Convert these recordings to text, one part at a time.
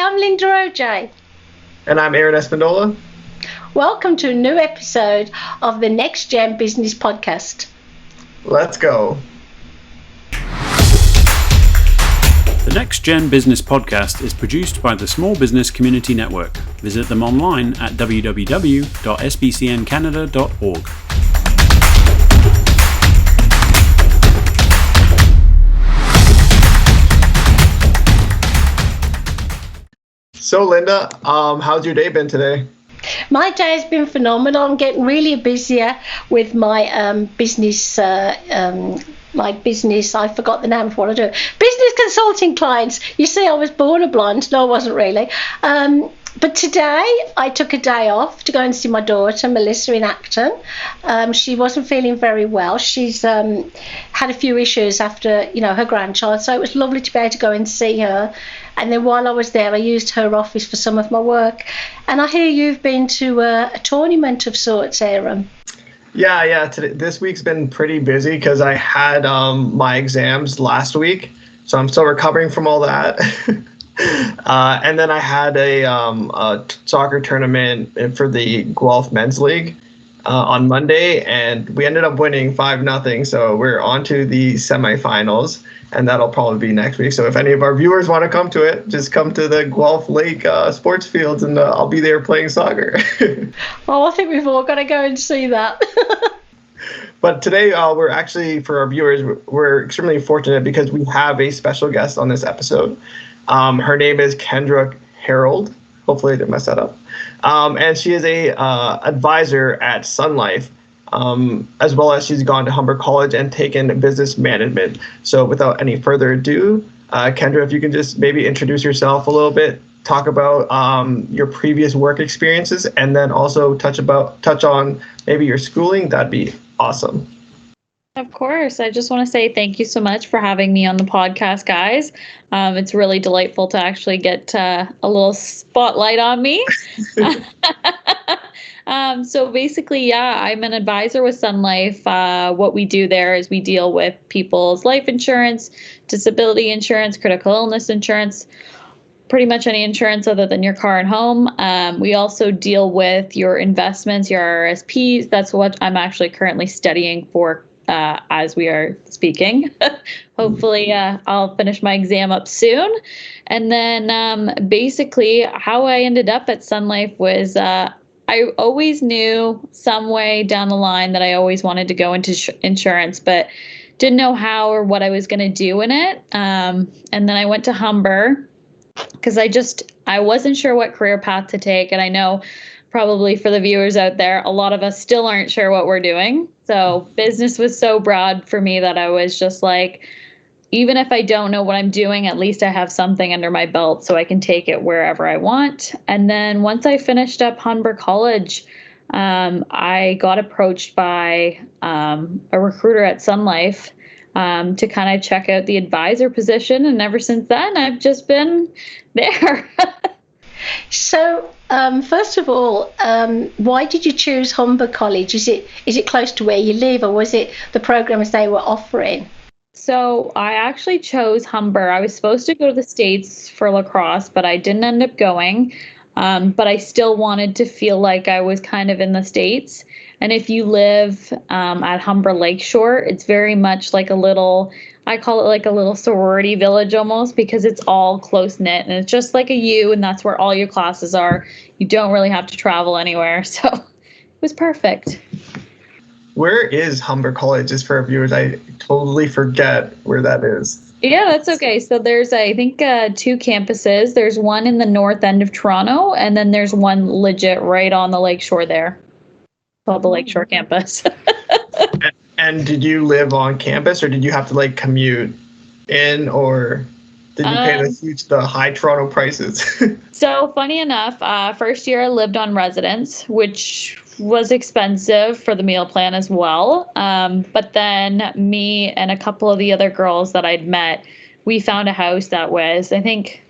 I'm Linda OJ. And I'm Aaron Espindola. Welcome to a new episode of the Next Gen Business Podcast. Let's go. The Next Gen Business Podcast is produced by the Small Business Community Network. Visit them online at www.sbcncanada.org. So Linda, how's your day been today? My day has been phenomenal. I'm getting really busier with my business. I forgot the name of what I do. Business consulting clients. You see, I was born a blonde. No, I wasn't really. But today I took a day off to go and see my daughter, Melissa, in Acton. She wasn't feeling very well. She's had a few issues after, her grandchild. So it was lovely to be able to go and see her. And then while I was there, I used her office for some of my work. And I hear you've been to a tournament of sorts, Aaron. Yeah. This week's been pretty busy because I had my exams last week. So I'm still recovering from all that. And then I had a soccer tournament for the Guelph Men's League on Monday, and we ended up winning 5-0. So we're on to the semifinals, and that'll probably be next week. So if any of our viewers want to come to it, just come to the Guelph Lake sports fields, and I'll be there playing soccer. Oh, I think we've all got to go and see that. But today, we're actually, for our viewers, we're extremely fortunate because we have a special guest on this episode. Her name is Kendra Harold. Hopefully I didn't mess that up. And she is a advisor at Sun Life, as well as she's gone to Humber College and taken business management. So without any further ado, Kendra, if you can just maybe introduce yourself a little bit, talk about your previous work experiences, and then also touch on maybe your schooling, that'd be awesome. Of course. I just want to say thank you so much for having me on the podcast, guys. It's really delightful to actually get a little spotlight on me. So basically, I'm an advisor with Sun Life. What we do there is we deal with people's life insurance, disability insurance, critical illness insurance, pretty much any insurance other than your car and home. We also deal with your investments, your RRSPs. That's what I'm actually currently studying for as we are speaking. Hopefully I'll finish my exam up soon. And then basically how I ended up at Sun Life was I always knew some way down the line that I always wanted to go into insurance, but didn't know how or what I was going to do in it. And then I went to Humber because I wasn't sure what career path to take. And I know probably for the viewers out there, a lot of us still aren't sure what we're doing. So business was so broad for me that I was just like, even if I don't know what I'm doing, at least I have something under my belt so I can take it wherever I want. And then once I finished up Humber College, I got approached by a recruiter at Sun Life to kind of check out the advisor position. And ever since then, I've just been there. So, first of all, why did you choose Humber College? Is it close to where you live, or was it the programs they were offering? So I actually chose Humber. I was supposed to go to the States for lacrosse, but I didn't end up going. But I still wanted to feel like I was kind of in the States. And if you live at Humber Lakeshore, it's very much like I call it like a little sorority village almost, because it's all close knit and it's just like a U, and that's where all your classes are. You don't really have to travel anywhere. So it was perfect. Where is Humber College? Just for our viewers, I totally forget where that is. Yeah, that's okay. So there's, I think, 2 campuses. There's one in the north end of Toronto, and then there's one legit right on the lakeshore there, called the Lakeshore campus. And did you live on campus, or did you have to commute in, or did you pay the high Toronto prices? So funny enough, first year I lived on residence, which was expensive for the meal plan as well. But then me and a couple of the other girls that I'd met, we found a house that was, I think,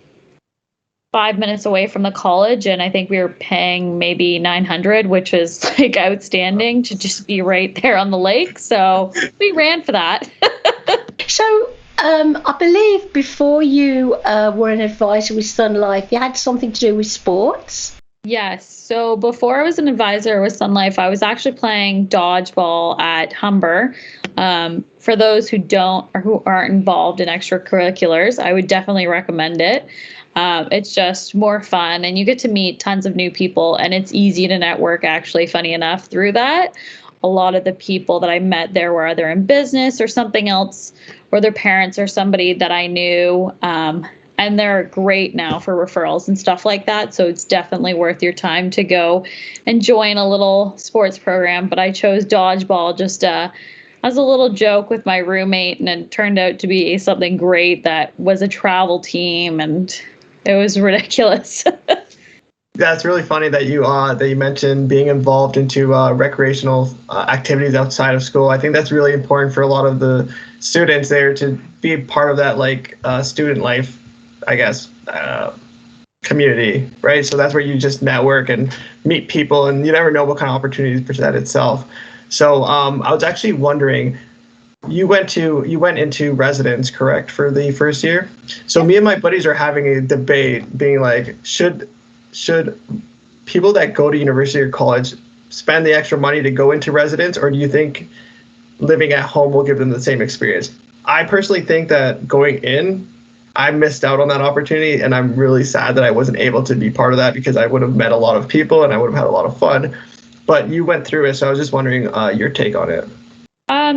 5 minutes away from the college, and I think we were paying maybe $900, which is outstanding to just be right there on the lake. So we ran for that. So I believe before you were an advisor with Sun Life, you had something to do with sports. Yes. So before I was an advisor with Sun Life, I was actually playing dodgeball at Humber. For those who don't or who aren't involved in extracurriculars, I would definitely recommend it. It's just more fun and you get to meet tons of new people and it's easy to network, actually, funny enough, through that. A lot of the people that I met there were either in business or something else, or their parents or somebody that I knew. And they're great now for referrals and stuff like that. So it's definitely worth your time to go and join a little sports program. But I chose dodgeball just as a little joke with my roommate, and it turned out to be something great that was a travel team, and it was ridiculous. Yeah, it's really funny that you mentioned being involved into recreational activities outside of school. I think that's really important for a lot of the students there to be part of that, like student life, I guess, community, right? So that's where you just network and meet people, and you never know what kind of opportunities present itself. So I was actually wondering, you went into residence, correct, for the first year? So me and my buddies are having a debate, being like, should people that go to university or college spend the extra money to go into residence, or do you think living at home will give them the same experience? I personally think that going in, I missed out on that opportunity, and I'm really sad that I wasn't able to be part of that, because I would have met a lot of people and I would have had a lot of fun. But you went through it, so I was just wondering your take on it.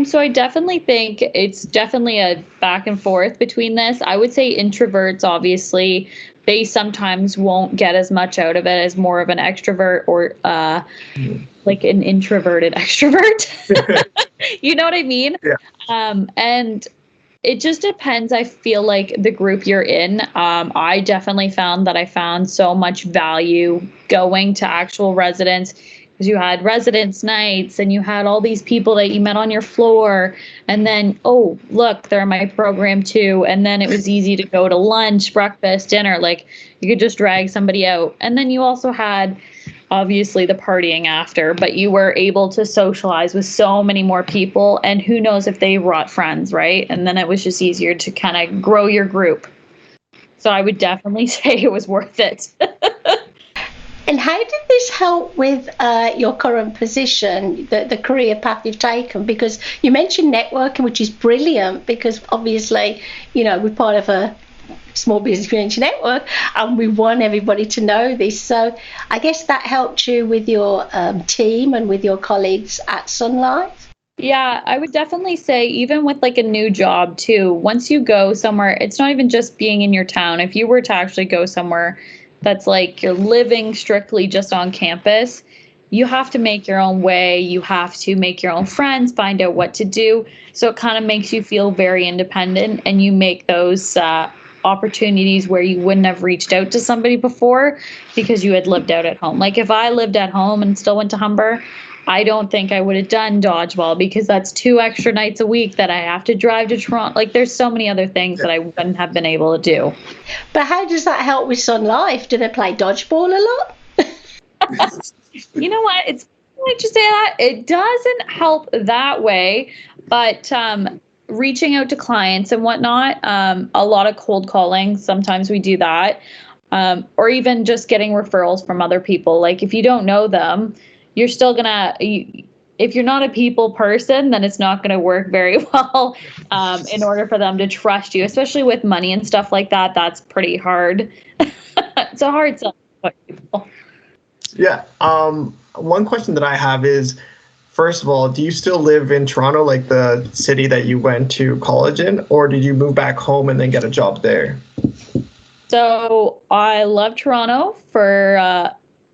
So I definitely think it's definitely a back and forth between this. I would say introverts, obviously, they sometimes won't get as much out of it as more of an extrovert, or like an introverted extrovert. You know what I mean? Yeah. And it just depends. I feel like the group you're in. I definitely found that I found so much value going to actual residence, because you had residence nights and you had all these people that you met on your floor, and then, oh, look, they're in my program too. And then it was easy to go to lunch, breakfast, dinner, like you could just drag somebody out. And then you also had obviously the partying after, but you were able to socialize with so many more people, and who knows if they brought friends, right? And then it was just easier to kind of grow your group. So I would definitely say it was worth it. And how did this help with your current position, the career path you've taken? Because you mentioned networking, which is brilliant, because obviously, you know, we're part of a small business community network and we want everybody to know this. So I guess that helped you with your team and with your colleagues at Sun Life. Yeah, I would definitely say even with like a new job too, once you go somewhere, it's not even just being in your town. If you were to actually go somewhere that's like you're living strictly just on campus, you have to make your own way. You have to make your own friends, find out what to do. So it kind of makes you feel very independent, and you make those opportunities where you wouldn't have reached out to somebody before because you had lived out at home. Like if I lived at home and still went to Humber, I don't think I would have done dodgeball, because that's 2 extra nights a week that I have to drive to Toronto. Like there's so many other things that I wouldn't have been able to do. But how does that help with Sun Life? Do they play dodgeball a lot? You know what? It's funny to say that. It doesn't help that way, but reaching out to clients and whatnot, a lot of cold calling, sometimes we do that, or even just getting referrals from other people. Like if you don't know them, you're still gonna, if you're not a people person, then it's not gonna work very well in order for them to trust you, especially with money and stuff like that. That's pretty hard. It's a hard sell for people. Yeah. One question that I have is, first of all, do you still live in Toronto, like the city that you went to college in, or did you move back home and then get a job there? So I love Toronto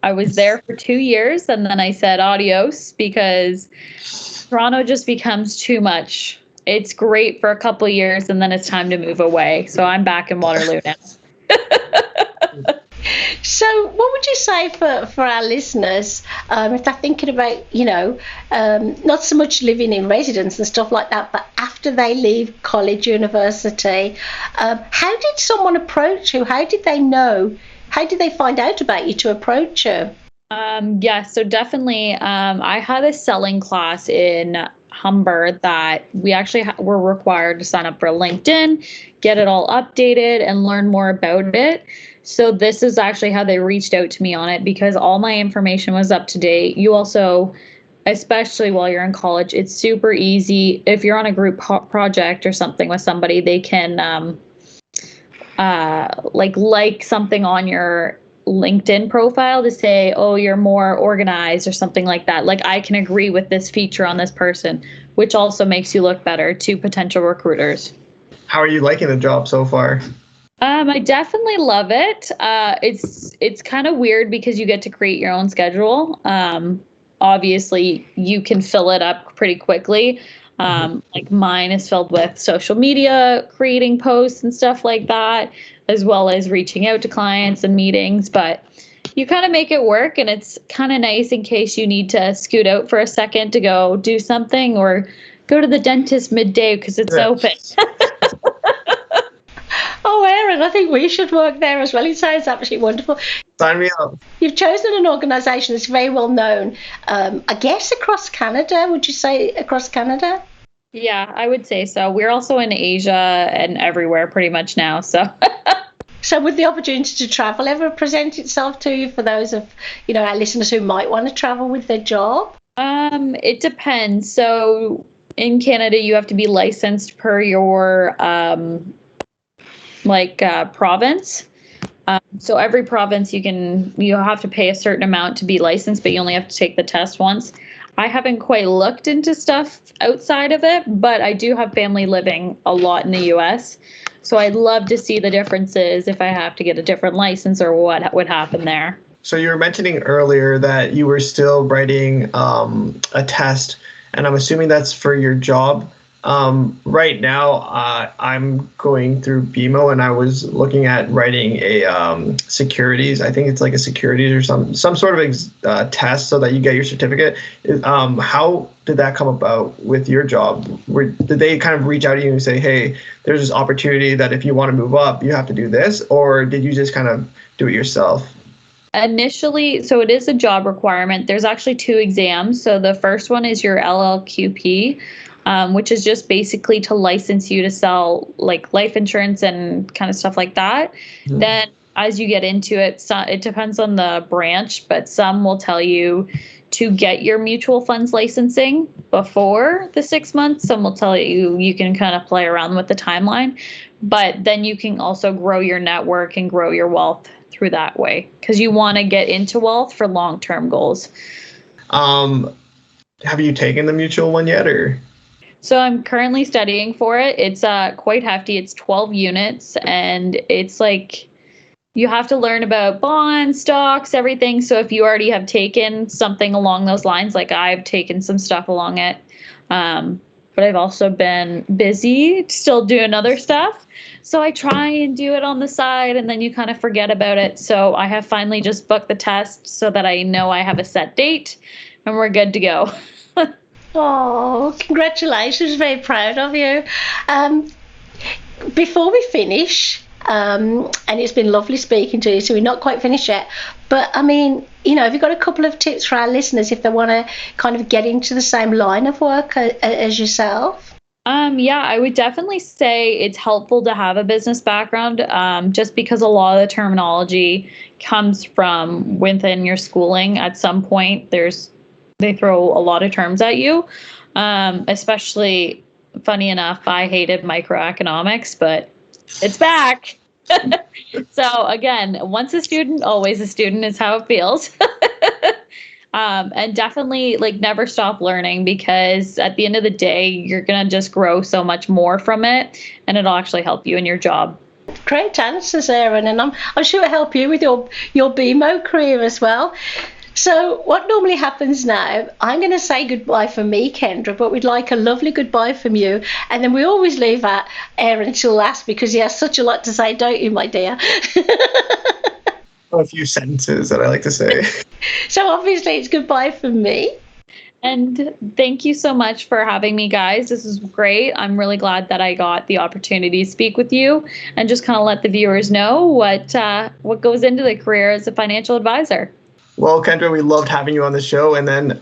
I was there for 2 years, and then I said adios because Toronto just becomes too much. It's great for a couple of years, and then it's time to move away. So I'm back in Waterloo now. So what would you say for our listeners if they're thinking about, not so much living in residence and stuff like that, but after they leave college, university, how did someone approach you? How did they know? How did they find out about you to approach you? Yeah, so definitely I had a selling class in Humber that we actually were required to sign up for LinkedIn, get it all updated, and learn more about it. So this is actually how they reached out to me on it, because all my information was up to date. You also, especially while you're in college, it's super easy. If you're on a group project or something with somebody, they can like something on your LinkedIn profile to say, oh, you're more organized or something like that. Like, I can agree with this feature on this person, which also makes you look better to potential recruiters. How are you liking the job so far? I definitely love it. It's kind of weird because you get to create your own schedule. Obviously, you can fill it up pretty quickly. Like mine is filled with social media, creating posts and stuff like that, as well as reaching out to clients and meetings. But you kind of make it work, and it's kind of nice in case you need to scoot out for a second to go do something or go to the dentist midday because it's open. Oh, Erin, I think we should work there as well. It sounds absolutely wonderful. Sign me up. You've chosen an organisation that's very well known, I guess, across Canada. Would you say across Canada? Yeah, I would say so. We're also in Asia and everywhere pretty much now. So would the opportunity to travel ever present itself to you for those of, our listeners who might want to travel with their job? It depends. So in Canada, you have to be licensed per your province. So every province you have to pay a certain amount to be licensed, but you only have to take the test once. I haven't quite looked into stuff outside of it, but I do have family living a lot in the US. So I'd love to see the differences if I have to get a different license or what would happen there. So you were mentioning earlier that you were still writing a test, and I'm assuming that's for your job. Right now, I'm going through BMO, and I was looking at writing a securities. I think it's like a securities or some sort of test so that you get your certificate. How did that come about with your job? Did they kind of reach out to you and say, hey, there's this opportunity that if you want to move up, you have to do this? Or did you just kind of do it yourself? Initially, so it is a job requirement. There's actually 2 exams. So the first one is your LLQP, which is just basically to license you to sell like life insurance and kind of stuff like that. Mm. Then as you get into it, it depends on the branch, but some will tell you to get your mutual funds licensing before the 6 months. Some will tell you can kind of play around with the timeline, but then you can also grow your network and grow your wealth through that way, because you want to get into wealth for long-term goals. Have you taken the mutual one yet, or? So I'm currently studying for it. It's quite hefty. It's 12 units, and it's like you have to learn about bonds, stocks, everything. So if you already have taken something along those lines, like I've taken some stuff along it, but I've also been busy still doing other stuff. So I try and do it on the side, and then you kind of forget about it. So I have finally just booked the test so that I know I have a set date and we're good to go. Oh, congratulations. Very proud of you. Before we finish, and it's been lovely speaking to you, so we're not quite finished yet. But, I mean, have you got a couple of tips for our listeners if they want to kind of get into the same line of work as yourself? Yeah, I would definitely say it's helpful to have a business background, just because a lot of the terminology comes from within your schooling. At some point, they throw a lot of terms at you, especially, funny enough, I hated microeconomics, but it's back. So again, once a student, always a student is how it feels. And definitely never stop learning, because at the end of the day, you're going to just grow so much more from it, and it'll actually help you in your job. Great answers, Erin, and I'm sure it'll help you with your BMO career as well. So what normally happens now, I'm going to say goodbye for me, Kendra, but we'd like a lovely goodbye from you. And then we always leave Erin till last, because he has such a lot to say, don't you, my dear? A few sentences that I like to say. So obviously it's goodbye from me. And thank you so much for having me, guys. This is great. I'm really glad that I got the opportunity to speak with you and just kind of let the viewers know what goes into the career as a financial advisor. Well, Kendra, we loved having you on the show. And then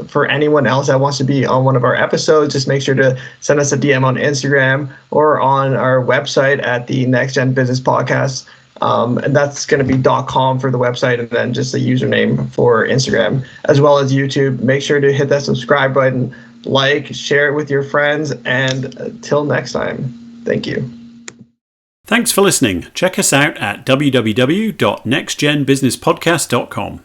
for anyone else that wants to be on one of our episodes, just make sure to send us a DM on Instagram or on our website at the Next Gen Business Podcast. And that's going to be .com for the website, and then just the username for Instagram, as well as YouTube. Make sure to hit that subscribe button, like, share it with your friends, and until next time, thank you. Thanks for listening. Check us out at www.nextgenbusinesspodcast.com.